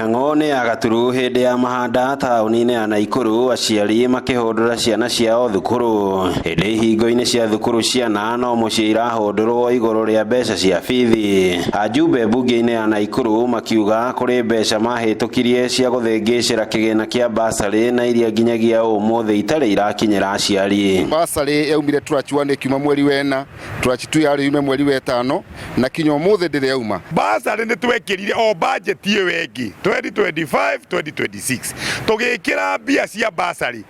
Ng'aragu nĩ agaturu hĩndĩ ya mahanda taũni-inĩ ya Naikuru, aciari makĩhũndũra ciana ciao thukuru. Hĩndĩ ihingo-inĩ cia thukuru ciana no mũciĩ irahũndũrwo igũrũ rĩa mbeca cia bithi. Ajumbe mbunge-inĩ ya Naikuru makiuga kũrĩ mbeca mahĩtũkirie cia gũthĩngĩcĩra kĩgĩna kĩa basarĩ na iria nginyagia ũmũthĩ itarĩ irakinyĩra aciari. Basarĩ yaumire turachiwane kiuma mweri wena, turachitu yari yume mweri wetano na kinya ũmũthĩ ndĩrĩ yauma. Basarĩ nĩ twekĩrire o budget ĩyo wengi 2025-2026 tũgĩkĩra mbia cia basarĩ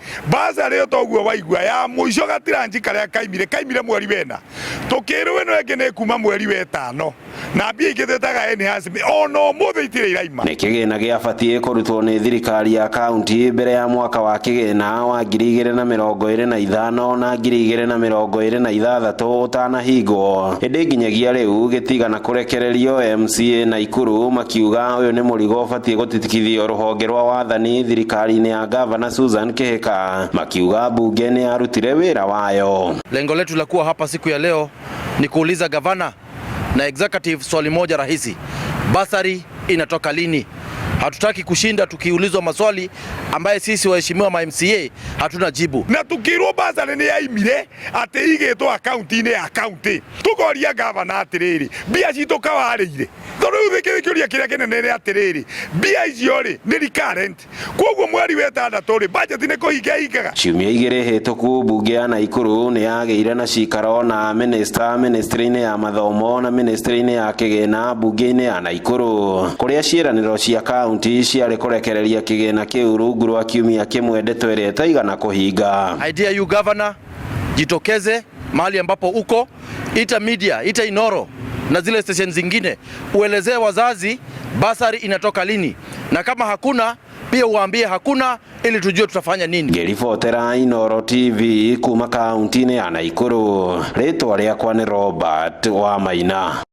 ũtoguo waigua ya mũico gatiranji karĩa kaimire mweri wena, tũkĩrwo ĩno ĩngĩ nĩ kuma mweri wetano na mbia ingĩ twĩtaga enhancement ona ũmũthĩ itirĩ iraima. Nĩ kĩgĩna gĩabatiĩ kũrutwo nĩ thirikari ya kaunti mbere ya mwaka wa kĩgĩna wa 2025 na 2026 ũtanahingwo. Hĩndĩ nginyagia rĩu gĩtigana kũrekererio. MCA Naikuru makiuga ũyũ nĩ mũrigo ũbatiĩ gũtitikithio rũhonge rwa wathani thirikari-inĩ ya Gavana Susan Kihika. Makiuga bunge nĩ yarutire wĩra wayo. Lengo letu la kuwa hapa siku ya leo ni kuuliza gavana na executive swali moja rahisi: basari inatoka lini? Hatutaki kushinda tukiulizwa maswali ambaye sisi waheshimiwa ma MCA hatuna jibu. Na tukirwo basari ni yaimire ati igĩtwo akaunti-inĩ ya kaunti, tukoria gavana atirĩrĩ mbia citũ kawarĩire. Tondũ kĩũria kĩrĩa kĩnene nĩ atirĩrĩ mbia icio rĩ nĩ recurrent, koguo mweri wetandatũ rĩ budget nĩ kũhinga hingaga. Ciumia igĩrĩ hĩtũku bunge ya Naikuru nĩ yagĩire na cikaro na ministry-inĩ ya mathomo na ministry-inĩ ya kĩgĩna bunge-inĩ ya Naikuru, kũrĩa ciĩranĩro cia kaunti ciarĩ kũrekereria kĩgĩna kĩu rungu rwa kiumia kĩmwe ndeto ĩrĩa ĩtaigana kũhinga. Idea you governor, jitokeze mahali ambapo uko, ita media, ita Inoro na zile station zingine, uelezee wazazi basari inatoka lini, na kama hakuna pia uambie hakuna, ili tujue tutafanya nini. Ngĩribotera Inoro TV kuma kaunti-inĩ ya Naikuru, rĩtwa rĩakwa nĩ Robert Wamaina.